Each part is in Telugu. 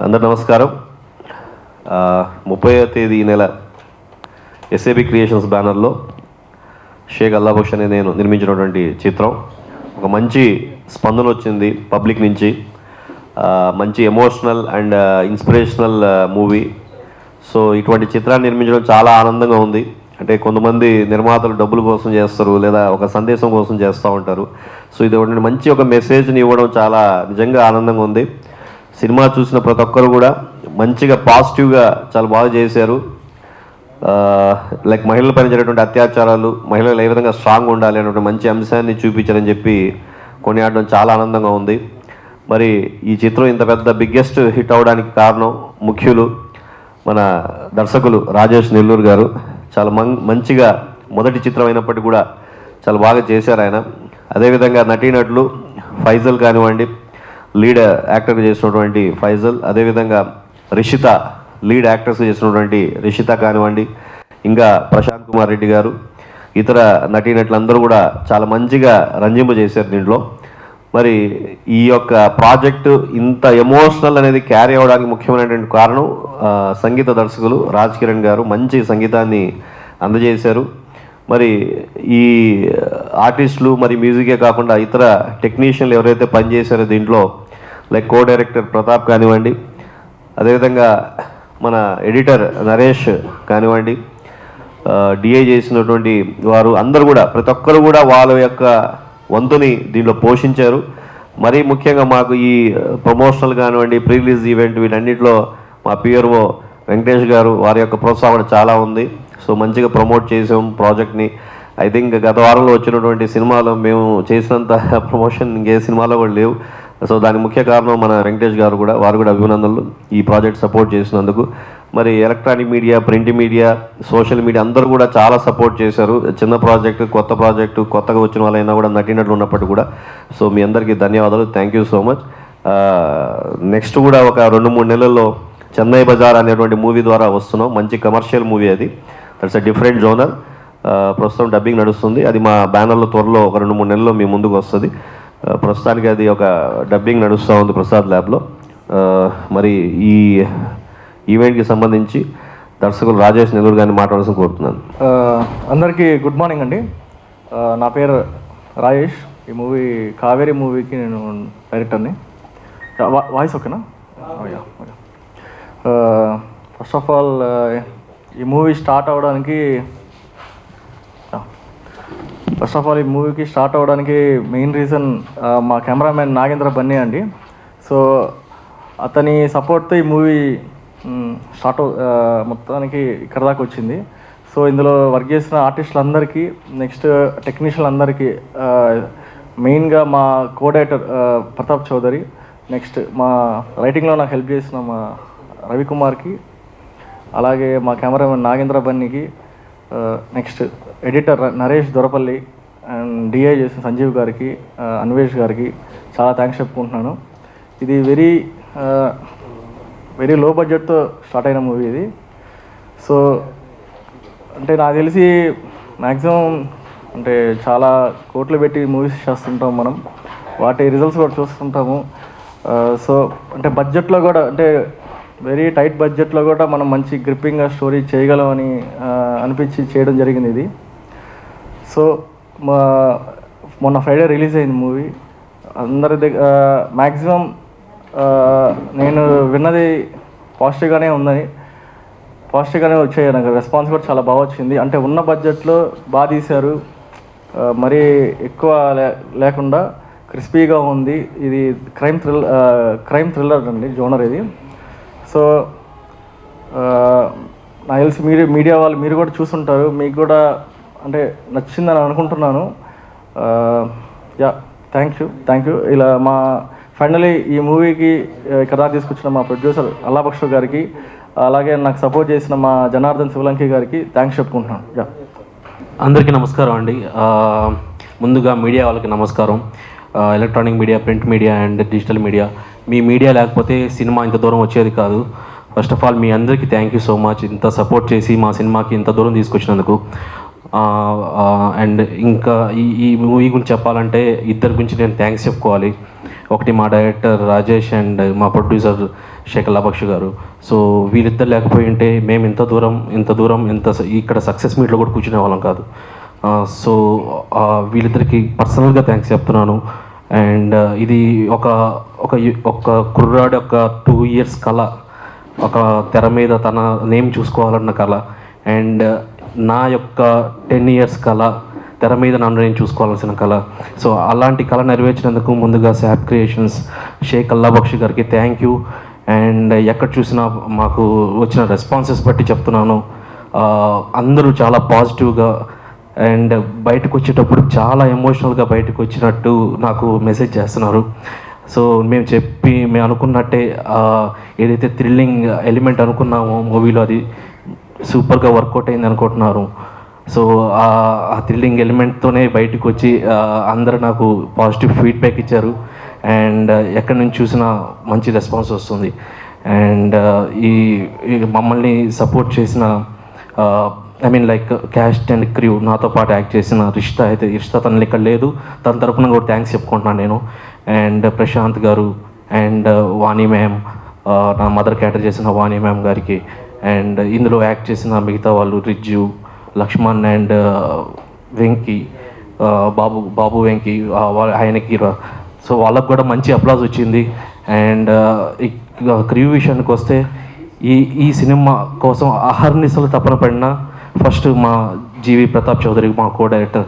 అందరు నమస్కారం. 30వ తేదీ ఈ నెల ఎస్ఏబి క్రియేషన్స్ బ్యానర్లో షేక్ అల్లాబక్ష్ అనే నేను నిర్మించినటువంటి చిత్రం ఒక మంచి స్పందన వచ్చింది పబ్లిక్ నుంచి. మంచి emotional and inspirational movie. So ఇటువంటి చిత్రాన్ని నిర్మించడం చాలా ఆనందంగా ఉంది. అంటే కొంతమంది నిర్మాతలు డబ్బుల కోసం చేస్తారు, లేదా ఒక సందేశం కోసం చేస్తూ ఉంటారు. సో ఇది ఒకటి మంచి ఒక మెసేజ్ని ఇవ్వడం చాలా నిజంగా ఆనందంగా ఉంది. సినిమా చూసిన ప్రతి ఒక్కరు కూడా మంచిగా పాజిటివ్గా చాలా బాగా చేశారు. లైక్ మహిళల పైన జరిగేటువంటి అత్యాచారాలు, మహిళలు ఏ విధంగా స్ట్రాంగ్ ఉండాలి అనేటువంటి మంచి అంశాన్ని చూపించారని చెప్పి కొనియాడడం చాలా ఆనందంగా ఉంది. మరి ఈ చిత్రం ఇంత పెద్ద బిగ్గెస్ట్ హిట్ అవడానికి కారణం ముఖ్యులు మన దర్శకులు రాజేష్ నెల్లూరు గారు. చాలా మంచిగా మొదటి చిత్రం అయినప్పటికీ కూడా చాలా బాగా చేశారు ఆయన. అదేవిధంగా నటీనటులు ఫైజల్ కానివ్వండి, లీడ్ యాక్టర్గా చేసినటువంటి ఫైజల్, అదేవిధంగా రిషిత లీడ్ యాక్టర్స్గా చేసినటువంటి రిషిత కానివ్వండి, ఇంకా ప్రశాంత్ కుమార్ రెడ్డి గారు, ఇతర నటీనటులందరూ కూడా చాలా మంచిగా రంజింపజేశారు దీంట్లో. మరి ఈ యొక్క ప్రాజెక్టు ఇంత ఎమోషనల్ అనేది క్యారీ అవ్వడానికి ముఖ్యమైనటువంటి కారణం సంగీత దర్శకులు రాజ్ కిరణ్ గారు మంచి సంగీతాన్ని అందజేశారు. మరి ఈ ఆర్టిస్టులు మరి మ్యూజికే కాకుండా ఇతర టెక్నీషియన్లు ఎవరైతే పనిచేశారో దీంట్లో లైక్ కో డైరెక్టర్ ప్రతాప్ కానివ్వండి, అదేవిధంగా మన ఎడిటర్ నరేష్ కానివ్వండి, డిఐ చేసినటువంటి వారు అందరూ కూడా ప్రతి ఒక్కరు కూడా వాళ్ళ యొక్క వంతుని దీంట్లో పోషించారు. మరీ ముఖ్యంగా మాకు ఈ ప్రమోషనల్ కానివ్వండి, ప్రీ రిలీజ్ ఈవెంట్ వీటన్నిటిలో మా పిఆర్ఓ వెంకటేష్ గారు వారి యొక్క ప్రోత్సాహం చాలా ఉంది. సో మంచిగా ప్రమోట్ చేసాం ప్రాజెక్ట్ని. ఐ థింక్ గత వారంలో వచ్చినటువంటి సినిమాలో మేము చేసినంత ప్రమోషన్ ఇంకే సినిమాలో కూడా లేవు. సో దానికి ముఖ్య కారణం మన వెంకటేష్ గారు కూడా, వారు కూడా అభినందనలు ఈ ప్రాజెక్ట్ సపోర్ట్ చేసినందుకు. మరి electronic media, print media, social media అందరూ కూడా చాలా సపోర్ట్ చేశారు. చిన్న ప్రాజెక్టు, కొత్త ప్రాజెక్టు, కొత్తగా వచ్చిన వాళ్ళైనా కూడా నటినట్లు ఉన్నప్పటికీ కూడా. సో మీ అందరికీ ధన్యవాదాలు, thank you so much. Next కూడా ఒక 2-3 నెలల్లో చెన్నై బజార్ అనేటువంటి మూవీ ద్వారా వస్తున్నాం. మంచి కమర్షియల్ మూవీ అది. That's a different genre. ప్రస్తుతం డబ్బింగ్ నడుస్తుంది. అది మా బ్యానర్లో త్వరలో ఒక 2-3 నెలల్లో మీ ముందుకు వస్తుంది. ప్రస్తుతానికి అది ఒక డబ్బింగ్ నడుస్తూ ఉంది ప్రసాద్ ల్యాబ్లో. మరి ఈ ఈవెంట్కి సంబంధించి దర్శకులు రాజేష్ నెల్లూరు గారిని మాట్లాడాల్సిన కోరుతున్నాను. అందరికీ గుడ్ మార్నింగ్ అండి. నా పేరు రాజేష్. ఈ మూవీ కావేరీ మూవీకి నేను డైరెక్టర్ని. వాయిస్ ఓకేనా? ఫస్ట్ ఆఫ్ ఆల్ ఈ మూవీ స్టార్ట్ అవ్వడానికి మెయిన్ రీజన్ మా కెమెరామెన్ నాగేంద్ర బన్నీ అండి. సో అతని సపోర్ట్తో ఈ మూవీ మొత్తానికి ఇక్కడ దాకా వచ్చింది. సో ఇందులో వర్క్ చేసిన ఆర్టిస్టులందరికీ, నెక్స్ట్ టెక్నీషియన్లందరికీ, మెయిన్గా మా co director Pratap Chaudhary, next మా రైటింగ్లో నాకు హెల్ప్ చేసిన మా రవికుమార్కి, అలాగే మా కెమెరామెన్ నాగేంద్ర బన్నీకి, next editor Naresh Dorapalli and DI చేసిన సంజీవ్ గారికి, అన్వేష్ గారికి చాలా థ్యాంక్స్ చెప్పుకుంటున్నాను. ఇది వెరీ లో బడ్జెట్తో స్టార్ట్ అయిన మూవీ ఇది. సో అంటే నాకు తెలిసి మ్యాక్సిమం అంటే చాలా కోట్లు పెట్టి మూవీస్ చేస్తుంటాం మనం, వాటి రిజల్ట్స్ కూడా చూస్తుంటాము. సో అంటే బడ్జెట్లో కూడా, అంటే వెరీ టైట్ బడ్జెట్లో కూడా మనం మంచి గ్రిప్పింగ్గా స్టోరీ చేయగలమని అనిపించి చేయడం జరిగింది ఇది. సో మొన్న ఫ్రైడే రిలీజ్ అయింది మూవీ. అందరి దగ్గర మ్యాక్సిమం నేను విన్నది పాజిటివ్గానే వచ్చాయి. నాకు రెస్పాన్స్ కూడా చాలా బాగా వచ్చింది. అంటే ఉన్న బడ్జెట్లో బాగా తీశారు, మరీ ఎక్కువ లేకుండా క్రిస్పీగా ఉంది. ఇది క్రైమ్ థ్రిల్లర్ అండి జోనర్ ఇది. సో నాకు తెలిసి మీడియా వాళ్ళు మీరు కూడా చూసుంటారు, మీకు కూడా అంటే నచ్చిందని అనుకుంటున్నాను. Thank you. ఇలా మా ఫైనలీ ఈ మూవీకి కథ తీసుకొచ్చిన మా ప్రొడ్యూసర్ అల్లాబక్ష్ గారికి, అలాగే నాకు సపోర్ట్ చేసిన మా జనార్దన్ శివలంకి గారికి థ్యాంక్స్ చెప్పుకుంటున్నాను. అందరికీ నమస్కారం అండి. ముందుగా మీడియా వాళ్ళకి నమస్కారం. Electronic media, print media and digital media, me media లేకపోతే సినిమా ఇంత దూరం వచ్చేది కాదు. ఫస్ట్ ఆఫ్ ఆల్ మీ అందరికీ థ్యాంక్ యూ సో మచ్, ఇంత సపోర్ట్ చేసి మా సినిమాకి ఇంత దూరం తీసుకొచ్చినందుకు. అండ్ ఇంకా ఈ మూవీ గురించి చెప్పాలంటే ఇద్దరి గురించి నేను థ్యాంక్స్ చెప్పుకోవాలి. ఒకటి మా డైరెక్టర్ రాజేష్ అండ్ మా ప్రొడ్యూసర్ శేఖర్ బక్షి గారు. సో వీళ్ళిద్దరు లేకపోయి ఉంటే మేము ఇక్కడ సక్సెస్ మీట్లో కూడా కూర్చునే వాళ్ళం కాదు. సో వీళ్ళిద్దరికి పర్సనల్గా థ్యాంక్స్ చెప్తున్నాను. అండ్ ఇది ఒక కుర్రాడు ఒక 2 years కళ, ఒక తెర మీద తన నేమ్ చూసుకోవాలన్న కళ, అండ్ నా యొక్క 10 years కళ, తెర మీద నన్ను నేను చూసుకోవాల్సిన కళ. సో అలాంటి కళ నెరవేర్చినందుకు ముందుగా శాప్ క్రియేషన్స్ షేక్ అల్లాబక్షి గారికి థ్యాంక్ యూ. అండ్ ఎక్కడ చూసినా మాకు వచ్చిన రెస్పాన్సెస్ బట్టి చెప్తున్నాను, అందరూ చాలా పాజిటివ్గా అండ్ బయటకు వచ్చేటప్పుడు చాలా ఎమోషనల్గా బయటకు వచ్చినట్టు నాకు మెసేజ్ చేస్తున్నారు. సో మేము అనుకున్నట్టే ఏదైతే థ్రిల్లింగ్ ఎలిమెంట్ అనుకున్నామో మూవీలో అది సూపర్గా వర్కౌట్ అయింది అనుకుంటున్నారు. సో ఆ థ్రిల్లింగ్ ఎలిమెంట్తోనే బయటకు వచ్చి అందరూ నాకు పాజిటివ్ ఫీడ్బ్యాక్ ఇచ్చారు. అండ్ ఎక్కడి నుంచి చూసినా మంచి రెస్పాన్స్ వస్తుంది. అండ్ ఈ మమ్మల్ని సపోర్ట్ చేసిన లైక్ క్యాస్ట్ అండ్ క్రూ, నాతో పాటు యాక్ట్ చేసిన రిష్తా తనని ఇక్కడ లేదు, తన తరపున కూడా థ్యాంక్స్ చెప్పుకుంటున్నాను నేను. అండ్ ప్రశాంత్ గారు అండ్ వాణి మ్యామ్, నా మదర్ క్యాటర్ చేసిన వాణి మ్యామ్ గారికి, అండ్ ఇందులో యాక్ట్ చేసిన మిగతా వాళ్ళు రిజ్జు, లక్ష్మణ్ అండ్ వెంకీ, బాబు వెంకీ, ఆయనకి. సో వాళ్ళకు కూడా మంచి అప్లాజ్ వచ్చింది. అండ్ క్రూ విషయానికి వస్తే ఈ సినిమా కోసం అహర్నిశలు తపన పడిన ఫస్ట్ మా జీవి ప్రతాప్ చౌదరి, మా కో డైరెక్టర్,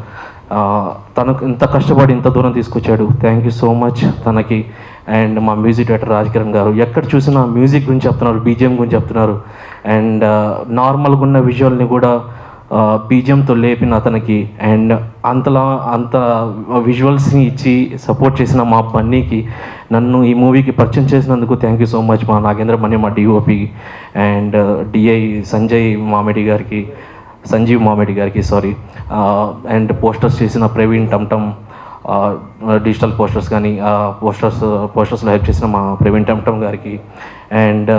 తనకు ఇంత కష్టపడి ఇంత దూరం తీసుకొచ్చాడు. థ్యాంక్ యూ సో మచ్ తనకి. అండ్ మా మ్యూజిక్ డైరెక్టర్ రాజ్ కిరణ్ గారు, ఎక్కడ చూసినా మ్యూజిక్ గురించి చెప్తున్నారు, బీజిఎం గురించి చెప్తున్నారు. అండ్ నార్మల్గా ఉన్న విజువల్ని కూడా బీజిఎంతో లేపిన అతనికి, అండ్ అంత విజువల్స్ని ఇచ్చి సపోర్ట్ చేసిన మా బన్నీకి, నన్ను ఈ మూవీకి పరిచయం చేసినందుకు థ్యాంక్ యూ సో మచ్ మా నాగేంద్ర మణి, మా డిఓపి, అండ్ డిఐ సంజీవ్ మామిడి గారికి అండ్ పోస్టర్స్ చేసిన ప్రవీణ్ టమ్టమ్, డిజిటల్ పోస్టర్స్ కానీ పోస్టర్స్లో హెల్ప్ చేసిన మా ప్రవీణ్ టమ్టమ్ గారికి. అండ్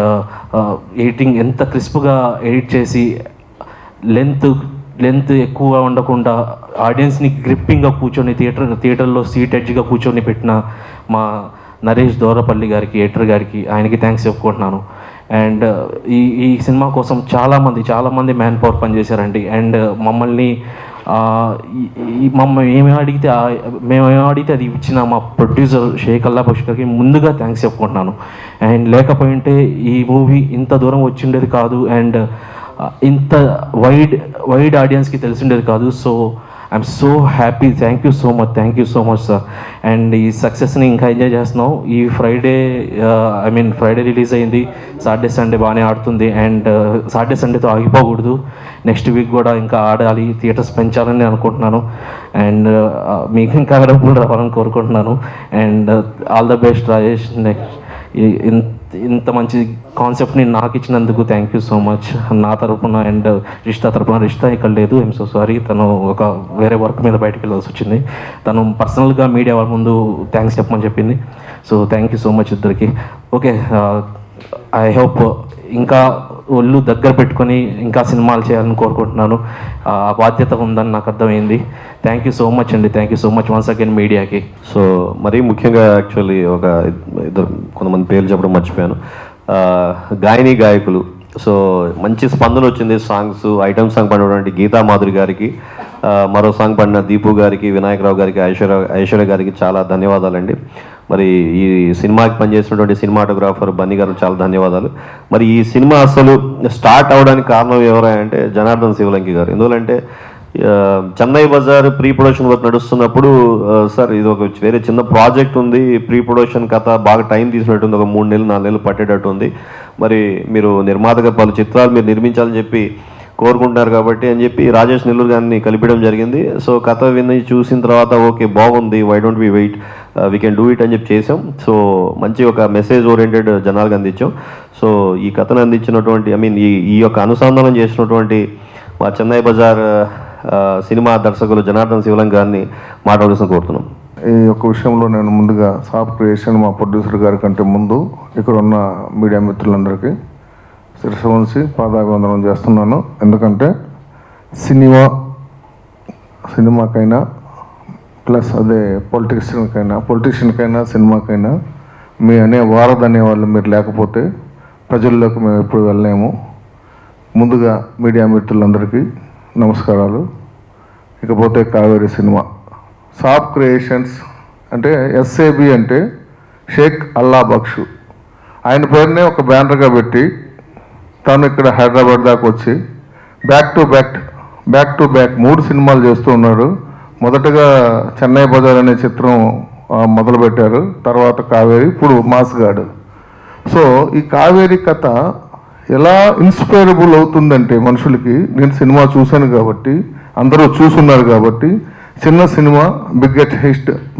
ఎడిటింగ్ ఎంత క్రిస్ప్గా ఎడిట్ చేసి లెంత్ ఎక్కువ ఉండకుండా ఆడియన్స్ని గ్రిప్పింగ్గా కూర్చొని థియేటర్లో సీట్ ఎడ్జ్గా కూర్చొని పెట్టిన మా నరేష్ దోరపల్లి గారికి, ఎడిటర్ గారికి, ఆయనకి థ్యాంక్స్ చెప్పుకుంటున్నాను. అండ్ ఈ సినిమా కోసం చాలామంది మ్యాన్ పవర్ పనిచేశారండి. అండ్ మమ్మల్ని ఏమేమి అడిగితే అది ఇచ్చిన మా ప్రొడ్యూసర్ షేక్ అల్లాబక్షి గారికి ముందుగా థ్యాంక్స్ చెప్పుకుంటున్నాను. అండ్ లేకపోయింటే ఈ మూవీ ఇంత దూరం వచ్చిండేది కాదు, అండ్ ఇంత వైడ్ ఆడియన్స్కి తెలిసిండేది కాదు. So I'm so happy. Thank you so much sir. And ఈ సక్సెస్ని ఇంకా ఎంజాయ్ చేస్తున్నాం. ఈ ఫ్రైడే రిలీజ్ అయింది, సాటర్డే సండే బాగానే ఆడుతుంది. అండ్ సాటర్డే సండేతో ఆగిపోకూడదు, నెక్స్ట్ వీక్ కూడా ఇంకా ఆడాలి, థియేటర్స్ పెంచాలని అనుకుంటున్నాను. అండ్ మీకు ఇంకా డబ్బులు రావాలని కోరుకుంటున్నాను. And all the best Rajesh. Next ఇంత మంచి కాన్సెప్ట్ని నాకు ఇచ్చినందుకు థ్యాంక్ యూ సో మచ్ నా తరపున. అండ్ రిష్తా ఇక్కడ లేదు, ఐఎమ్ సో సారీ, తను ఒక వేరే వర్క్ మీద బయటకు వెళ్ళాల్సి వచ్చింది. తను పర్సనల్గా మీడియా వాళ్ళ ముందు థ్యాంక్స్ చెప్పమని చెప్పింది. So thank you so much ఇద్దరికి. ఓకే, ఐ హోప్ ఇంకా ఒళ్ళు దగ్గర పెట్టుకొని ఇంకా సినిమాలు చేయాలని కోరుకుంటున్నాను. ఆ బాధ్యత ఉందని నాకు అర్థమైంది. థ్యాంక్ యూ సో మచ్ అండి. Thank you so much once again మీడియాకి. సో మరీ ముఖ్యంగా యాక్చువల్లీ కొంతమంది పేర్లు చెప్పడం మర్చిపోయాను. గాయకులు, సో మంచి స్పందన వచ్చింది. సాంగ్స్ ఐటమ్ సాంగ్ పడినటువంటి గీతా మాధురి గారికి, మరో సాంగ్ పడిన దీపు గారికి, వినాయకరావు గారికి, ఐశ్వర్య గారికి చాలా ధన్యవాదాలండి. మరి ఈ సినిమాకి పనిచేసినటువంటి సినిమాటోగ్రాఫర్ బన్నీ గారు చాలా ధన్యవాదాలు. మరి ఈ సినిమా అసలు స్టార్ట్ అవడానికి కారణం ఎవరంటే జనార్దన్ శివలంకి గారు. ఎందుకంటే Chennai Bazaar pre production work నడుస్తున్నప్పుడు, సార్ ఇది ఒక వేరే చిన్న ప్రాజెక్ట్ ఉంది, ప్రీ ప్రొడక్షన్ కథ బాగా టైం తీసుకున్నట్టుంది, ఒక 3 నెలలు 4 నెలలు పట్టేటట్టు ఉంది, మరి మీరు నిర్మాతగా పలు చిత్రాలు మీరు నిర్మించాలని చెప్పి కోరుకుంటున్నారు కాబట్టి అని చెప్పి రాజేష్ నెల్లూరు గారిని కలిపడం జరిగింది. సో కథ విని చూసిన తర్వాత ఓకే బాగుంది, why don't we wait, we can do it అని చెప్పి చేసాం. సో మంచి ఒక మెసేజ్ ఓరియంటెడ్ జనాలకు అందించాం. సో ఈ కథను అందించినటువంటి ఈ యొక్క అనుసంధానం చేసినటువంటి మా చెన్నై బజార్ సినిమా దర్శకులు జనార్దన్ శివలం గారిని మాట్లాడాల్సిన కోరుతున్నాం. ఈ యొక్క విషయంలో నేను ముందుగా సాఫ్ క్రియేషన్ మా ప్రొడ్యూసర్ గారి కంటే ముందు ఇక్కడ ఉన్న మీడియా మిత్రులందరికీ శిరస్సు వంచి పాదాభివందనం చేస్తున్నాను. ఎందుకంటే సినిమాకైనా ప్లస్ అదే పొలిటీషియన్కైనా సినిమాకైనా మీ వారధి అనేవాళ్ళు మీరు లేకపోతే ప్రజల్లోకి మేము ఎప్పుడు వెళ్ళలేము. ముందుగా మీడియా మిత్రులందరికీ నమస్కారాలు. ఇకపోతే కావేరీ సినిమా సాప్ క్రియేషన్స్ అంటే ఎస్ఏబి అంటే షేక్ అల్లా బక్షు, ఆయన పేరునే ఒక బ్యానర్గా పెట్టి తను ఇక్కడ హైదరాబాద్ దాకా వచ్చి బ్యాక్ టు బ్యాక్ 3 సినిమాలు చేస్తూ ఉన్నారు. మొదటగా చెన్నై బజార్ అనే చిత్రం మొదలుపెట్టారు, తర్వాత కావేరి, ఇప్పుడు మాస్గాడు. సో ఈ కావేరి కథ ఎలా ఇన్స్పైరబుల్ అవుతుందంటే మనుషులకి, నేను సినిమా చూశాను కాబట్టి, అందరూ చూస్తున్నారు కాబట్టి, చిన్న సినిమా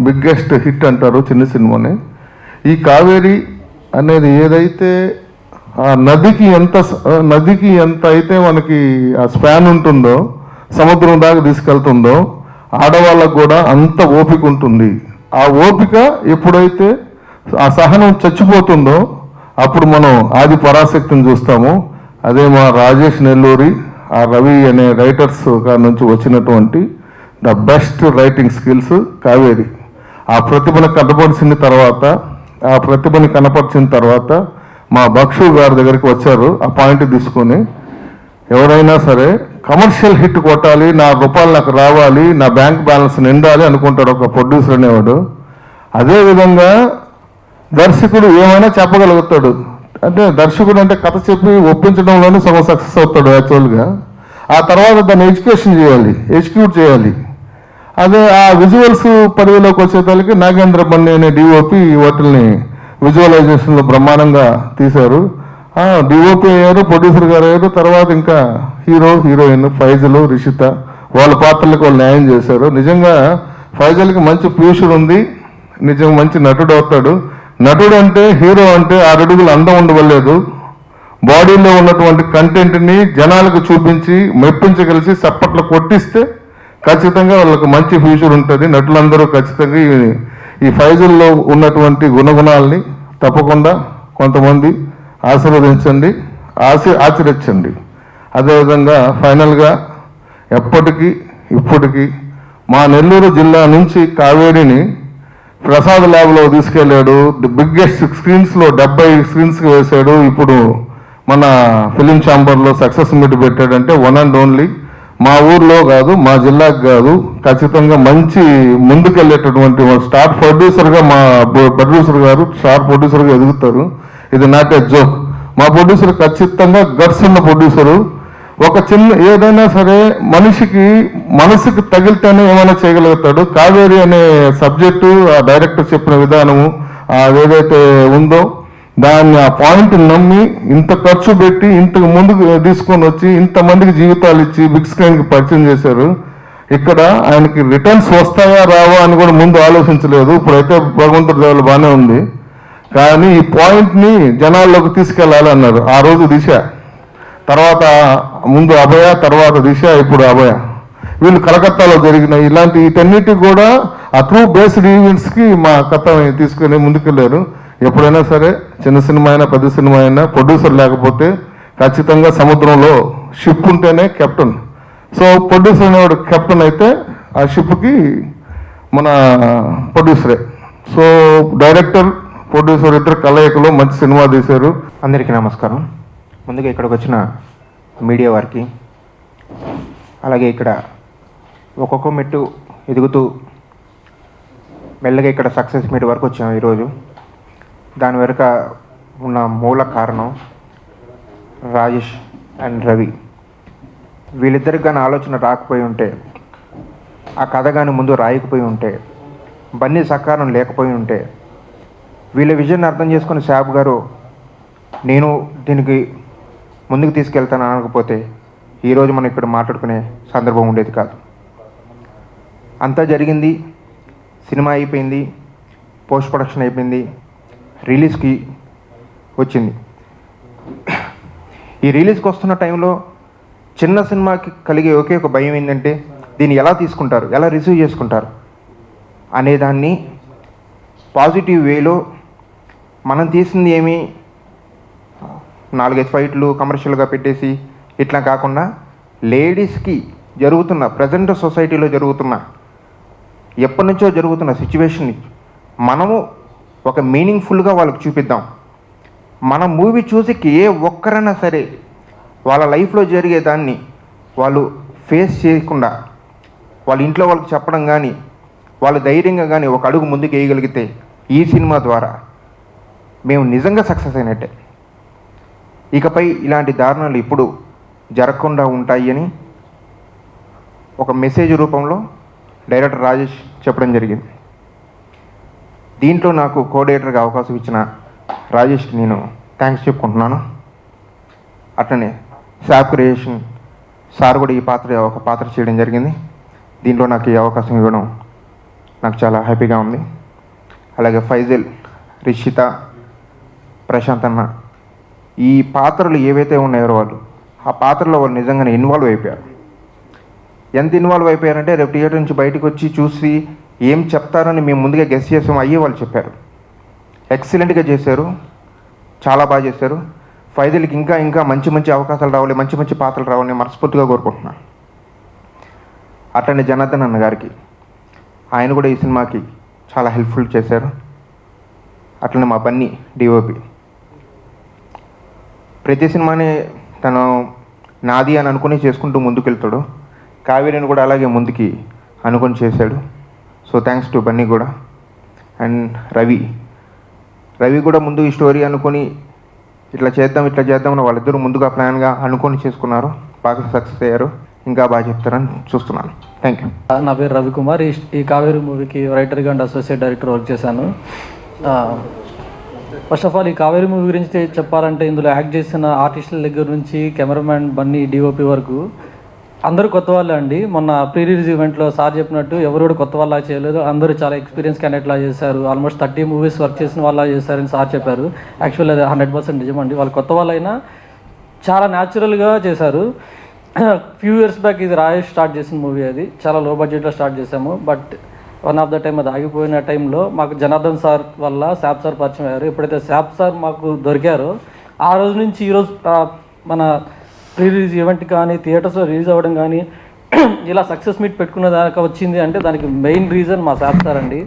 బిగ్గెస్ట్ హిట్ అంటారు చిన్న సినిమాని. ఈ కావేరి అనేది ఏదైతే ఆ నదికి ఎంత అయితే మనకి ఆ స్పాన్ ఉంటుందో, సముద్రం దాకా తీసుకెళ్తుందో, ఆడవాళ్ళకు కూడా అంత ఓపిక ఉంటుంది. ఆ ఓపిక ఎప్పుడైతే ఆ సహనం చచ్చిపోతుందో అప్పుడు మనం ఆది పరాశక్తిని చూస్తాము. అదే మా రాజేష్ నెల్లూరి, ఆ రవి అనే రైటర్స్ గారి నుంచి వచ్చినటువంటి the best writing skills Kaveri. ఆ ప్రతిభను కనపరిచిన తర్వాత మా బక్షు గారి దగ్గరికి వచ్చారు. ఆ పాయింట్ తీసుకొని ఎవరైనా సరే కమర్షియల్ హిట్ కొట్టాలి, నా రూపాయలు నాకు రావాలి, నా బ్యాంక్ బ్యాలెన్స్ నిండాలి అనుకుంటాడు ఒక ప్రొడ్యూసర్ అనేవాడు. అదేవిధంగా దర్శకుడు ఏమైనా చెప్పగలుగుతాడు. అంటే దర్శకుడు అంటే కథ చెప్పి ఒప్పించడంలోనే సగం సక్సెస్ అవుతాడు యాక్చువల్గా. ఆ తర్వాత దాన్ని ఎగ్జిక్యూట్ చేయాలి. అదే ఆ విజువల్స్ పరిధిలోకి వచ్చేసరికి నాగేంద్ర బన్ని అనే డిఓపి వాటిని విజువలైజేషన్లో బ్రహ్మాండంగా తీశారు. డిఓపి అయ్యారు, ప్రొడ్యూసర్ గారు అయ్యారు, తర్వాత ఇంకా హీరోయిన్ ఫైజల్, రిషిత వాళ్ళ పాత్రలకు వాళ్ళు న్యాయం చేశారు. నిజంగా ఫైజల్కి మంచి ఫ్యూచర్ ఉంది, నిజంగా మంచి నటుడు అవుతాడు. నటుడు అంటే హీరో అంటే 6 అడుగులు అందం ఉండవలేదు, బాడీలో ఉన్నటువంటి కంటెంట్ని జనాలకు చూపించి మెప్పించగలిసి చప్పట్లు కొట్టిస్తే ఖచ్చితంగా వాళ్ళకి మంచి ఫ్యూచర్ ఉంటుంది. నటులందరూ ఖచ్చితంగా ఈ ఫైజుల్లో ఉన్నటువంటి గుణగుణాలని తప్పకుండా కొంతమంది ఆశీర్వదించండి, ఆచరించండి. అదేవిధంగా ఫైనల్గా ఇప్పటికీ మా నెల్లూరు జిల్లా నుంచి కావేరిని ప్రసాద్ ల్యాబ్లో తీసుకెళ్ళాడు. ది బిగ్గెస్ట్ స్క్రీన్స్లో 70 స్క్రీన్స్కి వేశాడు. ఇప్పుడు మన ఫిలిం ఛాంబర్లో సక్సెస్ మీట్ పెట్టాడంటే వన్ అండ్ ఓన్లీ మా ఊర్లో కాదు, మా జిల్లాకు కాదు, ఖచ్చితంగా మంచి ముందుకెళ్ళేటటువంటి స్టార్ ప్రొడ్యూసర్గా మా ప్రొడ్యూసర్ గారు స్టార్ ప్రొడ్యూసర్గా ఎదుగుతారు. ఇది నాట్ ఏ జోక్. మా ప్రొడ్యూసర్ ఖచ్చితంగా గట్స్ ఉన్న ప్రొడ్యూసరు. ఒక చిన్న ఏదైనా సరే మనసుకి తగిలితేనే ఏమైనా చేయగలుగుతాడు. కావేరి అనే సబ్జెక్టు ఆ డైరెక్టర్ చెప్పిన విధానము అదేదైతే ఉందో దాన్ని ఆ పాయింట్ నమ్మి ఇంత ఖర్చు పెట్టి ఇంతకు ముందుకు తీసుకొని వచ్చి ఇంతమందికి జీవితాలు ఇచ్చి బిగ్ స్క్రీన్కి పరిచయం చేశారు. ఇక్కడ ఆయనకి రిటర్న్స్ వస్తాయా రావా అని కూడా ముందు ఆలోచించలేదు. ఇప్పుడైతే భగవంతుడి దేవుడు బాగానే ఉంది, కానీ ఈ పాయింట్ని జనాల్లోకి తీసుకెళ్ళాలి అన్నారు. ఆ రోజు దిశ, తర్వాత ముందు అభయ, తర్వాత దిశ, ఇప్పుడు అభయ. వీళ్ళు కలకత్తాలో జరిగిన ఇలాంటి వీటన్నిటి కూడా ఆ ట్రూ బేస్డ్ ఈవెంట్స్కి మా కథ తీసుకుని ముందుకెళ్ళారు. ఎప్పుడైనా సరే చిన్న సినిమా అయినా పెద్ద సినిమా అయినా ప్రొడ్యూసర్ లేకపోతే ఖచ్చితంగా సముద్రంలో షిప్ ఉంటేనే కెప్టెన్. సో ప్రొడ్యూసర్ అనేవాడు కెప్టెన్ అయితే ఆ షిప్కి మన ప్రొడ్యూసరే. సో డైరెక్టర్ ప్రొడ్యూసర్ ఇద్దరు కలయికలో మంచి సినిమా తీశారు. అందరికీ నమస్కారం. ముందుగా ఇక్కడికి వచ్చిన మీడియా వారికి, అలాగే ఇక్కడ ఒక్కొక్క మెట్టు ఎదుగుతూ మెల్లగా ఇక్కడ సక్సెస్ మీట్ వరకు వచ్చాము ఈరోజు. దాని వెనుక ఉన్న మూల కారణం రాజేష్ అండ్ రవి. వీళ్ళిద్దరికి కానీ ఆలోచన రాకపోయి ఉంటే, ఆ కథ కానీ ముందు రాయకపోయి ఉంటే, బన్నీ సహకారం లేకపోయి ఉంటే, వీళ్ళ విజన్ అర్థం చేసుకుని శాబ్ గారు నేను దీనికి ముందుకు తీసుకెళ్తాను అనకపోతే ఈరోజు మనం ఇక్కడ మాట్లాడుకునే సందర్భం ఉండేది కాదు. అంతా జరిగింది, సినిమా అయిపోయింది, పోస్ట్ ప్రొడక్షన్ అయిపోయింది, రిలీజ్కి వచ్చింది. ఈ రిలీజ్కి వస్తున్న టైంలో చిన్న సినిమాకి కలిగే ఒకే ఒక భయం ఏంటంటే దీన్ని ఎలా తీసుకుంటారు, ఎలా రిసీవ్ చేసుకుంటారు అనేదాన్ని పాజిటివ్ వేలో మనం తీసింది ఏమీ 4-5 ఫైట్లు కమర్షియల్గా పెట్టేసి ఇట్లా కాకుండా లేడీస్కి జరుగుతున్న ప్రజెంట్ సొసైటీలో జరుగుతున్న ఎప్పటి నుంచో జరుగుతున్న సిచ్యువేషన్ని మనము ఒక మీనింగ్ఫుల్గా వాళ్ళకి చూపిద్దాం. మన మూవీ చూసి ఏ ఒక్కరైనా సరే వాళ్ళ లైఫ్లో జరిగేదాన్ని వాళ్ళు ఫేస్ చేయకుండా వాళ్ళ ఇంట్లో వాళ్ళకి చెప్పడం కానీ వాళ్ళు ధైర్యంగా కానీ ఒక అడుగు ముందుకు వేయగలిగితే ఈ సినిమా ద్వారా మేము నిజంగా సక్సెస్ అయినట్టే. ఇకపై ఇలాంటి దారుణాలు ఇప్పుడు జరగకుండా ఉంటాయి అని ఒక మెసేజ్ రూపంలో డైరెక్టర్ రాజేష్ చెప్పడం జరిగింది. దీంట్లో నాకు కోఆర్డినేటర్గా అవకాశం ఇచ్చిన రాజేష్కి నేను థ్యాంక్స్ చెప్పుకుంటున్నాను. అట్లనే శాప్ క్రియేషన్ సార్ కూడా ఒక పాత్ర చేయడం జరిగింది. దీంట్లో నాకు ఈ అవకాశం ఇవ్వడం నాకు చాలా హ్యాపీగా ఉంది. అలాగే ఫైజల్, రిషిత, ప్రశాంత్ అన్న ఈ పాత్రలు ఏవైతే ఉన్నాయో ఆ పాత్రలో వాళ్ళు నిజంగానే ఇన్వాల్వ్ అయిపోయారు. ఎంత ఇన్వాల్వ్ అయిపోయారంటే రేపు థియేటర్ నుంచి బయటకు వచ్చి చూసి ఏం చెప్తారని మేము ముందుగా గెస్ చేసాము, అయ్యే వాళ్ళు చెప్పారు. ఎక్సలెంట్గా చేశారు, చాలా బాగా చేశారు. ఫైజల్కి ఇంకా ఇంకా మంచి మంచి అవకాశాలు రావాలి, మంచి మంచి పాత్రలు రావాలని మనస్ఫూర్తిగా కోరుకుంటున్నాను. అట్లనే జనార్దన్ అన్న గారికి ఆయన కూడా ఈ సినిమాకి చాలా హెల్ప్ఫుల్ చేశారు. అట్లనే మా బన్నీ డిఓపి ప్రతి సినిమాని తను నాది అని అనుకుని చేసుకుంటూ ముందుకు వెళ్తాడు. కావేరిని కూడా అలాగే ముందుకి అనుకొని చేశాడు. సో థ్యాంక్స్ టు బన్నీ కూడా. అండ్ రవి కూడా ముందు ఈ స్టోరీ అనుకొని ఇట్లా చేద్దామని వాళ్ళిద్దరూ ముందుగా ప్లాన్గా అనుకొని చేసుకున్నారు. బాగా సక్సెస్ అయ్యారు. ఇంకా బాగా చెప్తారని చూస్తున్నాను. Thank you. నా పేరు రవికుమార్. ఈ కావేరి మూవీకి రైటర్గా అండ్ అసోసియేట్ డైరెక్టర్ వర్క్ చేశాను. ఫస్ట్ ఆఫ్ ఆల్ ఈ కావేరి మూవీ గురించి చెప్పాలంటే ఇందులో యాక్ట్ చేసిన ఆర్టిస్టుల దగ్గర నుంచి కెమెరామ్యాన్ బన్నీ డిఓపి వరకు అందరూ కొత్త వాళ్ళే అండి. మొన్న ప్రీ రిలీజ్ ఈవెంట్లో సార్ చెప్పినట్టు ఎవరు కూడా కొత్త వాళ్ళ చేయలేదు. అందరూ చాలా ఎక్స్పీరియన్స్ క్యాండిడేట్లా చేశారు. ఆల్మోస్ట్ 30 మూవీస్ వర్క్ చేసిన వాళ్ళ చేశారని సార్ చెప్పారు. యాక్చువల్లీ అది 100% నిజమండి. వాళ్ళు కొత్త వాళ్ళైనా చాలా న్యాచురల్గా చేశారు. ఫ్యూ ఇయర్స్ బ్యాక్ ఇది రాజేష్ స్టార్ట్ చేసిన మూవీ. అది చాలా లో బడ్జెట్లో స్టార్ట్ చేసాము. But one of the time అది ఆగిపోయిన టైంలో మాకు జనార్దన్ సార్ వల్ల శాప్ సార్ పరిచయం అయ్యారు. ఎప్పుడైతే శాప్ సార్ మాకు దొరికారో ఆ రోజు నుంచి ఈరోజు మన ప్రీ రిలీజ్ ఈవెంట్ కానీ థియేటర్స్లో రిలీజ్ అవ్వడం కానీ ఇలా సక్సెస్ మీట్ పెట్టుకున్న దాకా వచ్చింది అంటే దానికి మెయిన్ రీజన్ మా శాప్ సార్ అండి.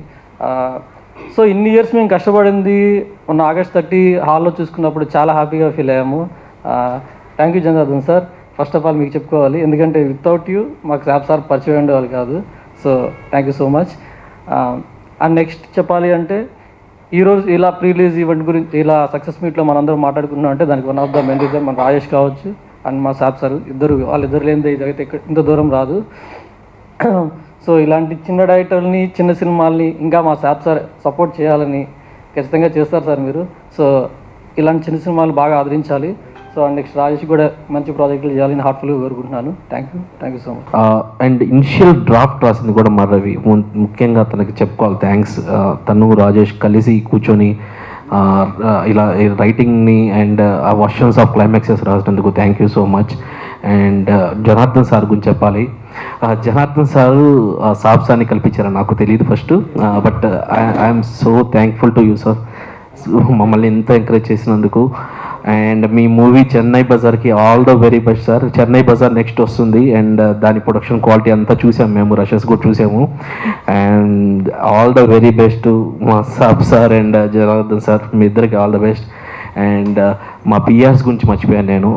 సో ఇన్ని ఇయర్స్ మేము కష్టపడింది మొన్న August 30 హాల్లో చూసుకున్నప్పుడు చాలా హ్యాపీగా ఫీల్ అయ్యాము. Thank you Janardhan sir. First of all మీకు చెప్పుకోవాలి, ఎందుకంటే వితౌట్ యూ మాకు శాప్ సార్ పరిచయం ఉండేవాళ్ళు కాదు. So thank you so much. And next చెప్పాలి అంటే ఈరోజు ఇలా ప్రీ రిలీజ్ ఈవెంట్ గురించి ఇలా సక్సెస్ మీట్లో మనందరం మాట్లాడుకున్నాం అంటే దానికి one of the main reason మన రాజేష్ కావచ్చు అండ్ మా శాప్ సార్. వాళ్ళిద్దరు లేనిదే ఇదైతే ఇంత దూరం రాదు. సో ఇలాంటి చిన్న డైరెక్టర్ని చిన్న సినిమాల్ని ఇంకా మా శాప్ సార్ సపోర్ట్ చేయాలని ఖచ్చితంగా చేస్తారు సార్ మీరు. సో ఇలాంటి చిన్న సినిమాలు బాగా ఆదరించాలి. సో నెక్స్ట్ రాజేష్ కూడా మంచి ప్రాజెక్టులు చేయాలని హార్ట్ఫుల్గా కోరుకుంటున్నాను. Thank you so much. And initial draft రాసింది కూడా మా రవి. ముఖ్యంగా తనకి చెప్పుకోవాలి థ్యాంక్స్. తను రాజేష్ కలిసి కూర్చొని ఇలా రైటింగ్ని అండ్ ఆ వర్షన్స్ ఆఫ్ క్లైమాక్సెస్ రాసినందుకు thank you so much. And Janardhan sir గురించి చెప్పాలి. జనార్దన్ సారు సాబ్సాన్ని కల్పించారని నాకు తెలియదు first. But I'm so thankful to you sir, మమ్మల్ని ఎంత ఎంకరేజ్ చేసినందుకు. అండ్ మీ మూవీ చెన్నై బజార్కి all the very best sir. Chennai Bazaar next వస్తుంది అండ్ దాని ప్రొడక్షన్ క్వాలిటీ అంతా చూసాము మేము, రషెస్ కూడా చూసాము. And all the very best మా సాబ్ సార్ అండ్ జనార్దన్ సార్, మీ ఇద్దరికి ఆల్ ద బెస్ట్. అండ్ మా పిఆర్స్ గురించి మర్చిపోయాను నేను,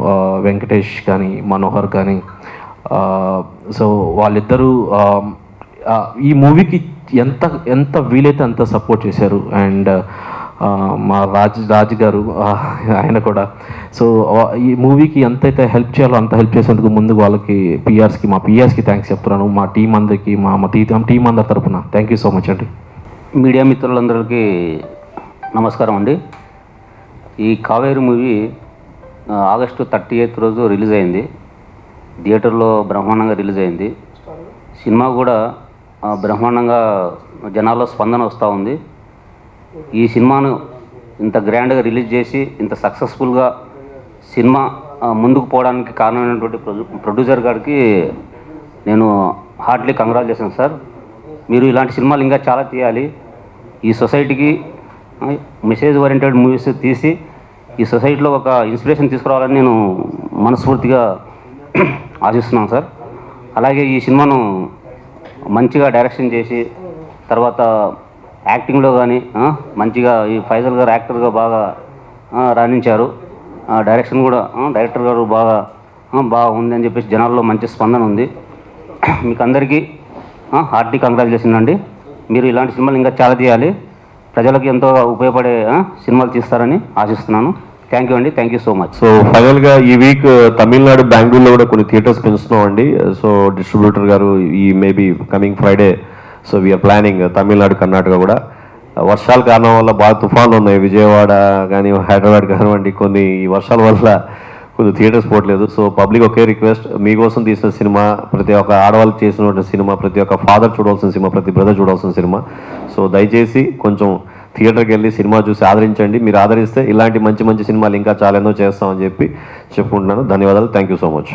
వెంకటేష్ కానీ మనోహర్ కానీ. సో వాళ్ళిద్దరూ ఈ మూవీకి ఎంత వీలైతే అంత సపోర్ట్ చేశారు. అండ్ మా రాజు గారు ఆయన కూడా. సో ఈ మూవీకి ఎంతైతే హెల్ప్ చేయాలో అంత హెల్ప్ చేసేందుకు ముందు వాళ్ళకి మా పిఆర్స్కి థ్యాంక్స్ చెప్తున్నాను. మా టీం అందరికీ, మా టీం అందరి తరఫున థ్యాంక్ యూ సో మచ్ అండి. మీడియా మిత్రులందరికీ నమస్కారం అండి. ఈ కావేరి మూవీ August 30th రోజు రిలీజ్ అయింది. థియేటర్లో బ్రహ్మాండంగా రిలీజ్ అయింది. సినిమా కూడా బ్రహ్మాండంగా జనాల్లో స్పందన వస్తూ ఉంది. ఈ సినిమాను ఇంత గ్రాండ్గా రిలీజ్ చేసి ఇంత సక్సెస్ఫుల్గా సినిమా ముందుకు పోవడానికి కారణమైనటువంటి ప్రొడ్యూసర్ గారికి నేను హార్ట్లీ కంగ్రాచులేషన్ సార్. మీరు ఇలాంటి సినిమాలు ఇంకా చాలా తీయాలి. ఈ సొసైటీకి మెసేజ్ ఓరియంటెడ్ మూవీస్ తీసి ఈ సొసైటీలో ఒక ఇన్స్పిరేషన్ తీసుకురావాలని నేను మనస్ఫూర్తిగా ఆశిస్తున్నాను సార్. అలాగే ఈ సినిమాను మంచిగా డైరెక్షన్ చేసి తర్వాత యాక్టింగ్లో కానీ మంచిగా ఈ ఫైజల్ గారు యాక్టర్గా బాగా రాణించారు. డైరెక్షన్ కూడా డైరెక్టర్ గారు బాగా ఉంది అని చెప్పేసి జనాల్లో మంచి స్పందన ఉంది. మీకు అందరికీ హార్టీ కంగ్రాచులేషన్ అండి. మీరు ఇలాంటి సినిమాలు ఇంకా చాలా తీయాలి, ప్రజలకు ఎంతో ఉపయోగపడే సినిమాలు తీస్తారని ఆశిస్తున్నాను. థ్యాంక్ యూ అండి, thank you so much. So ఫైనల్గా ఈ వీక్ తమిళనాడు, బెంగళూరులో కూడా కొన్ని థియేటర్స్ పెంచుతున్నాం అండి. సో డిస్ట్రిబ్యూటర్ గారు ఈ maybe coming Friday, so we are planning Tamil Nadu, Karnataka కూడా. వర్షాల కారణం వల్ల బాగా తుఫాన్లు ఉన్నాయి, విజయవాడ కానీ హైదరాబాద్ కానివ్వండి, కొన్ని ఈ వర్షాల వల్ల కొన్ని థియేటర్స్ పోవట్లేదు. సో పబ్లిక్ ఒకే రిక్వెస్ట్, మీకోసం తీసిన సినిమా, ప్రతి ఒక్క ఆడవాళ్ళకి చేసిన సినిమా, ప్రతి ఒక్క ఫాదర్ చూడాల్సిన సినిమా, ప్రతి బ్రదర్ చూడాల్సిన సినిమా. సో దయచేసి కొంచెం థియేటర్కి వెళ్ళి సినిమా చూసి ఆదరించండి. మీరు ఆదరిస్తే ఇలాంటి మంచి మంచి సినిమాలు ఇంకా చాలా ఎన్నో చేస్తామని చెప్పి చెప్పుకుంటున్నాను. ధన్యవాదాలు. Thank you so much.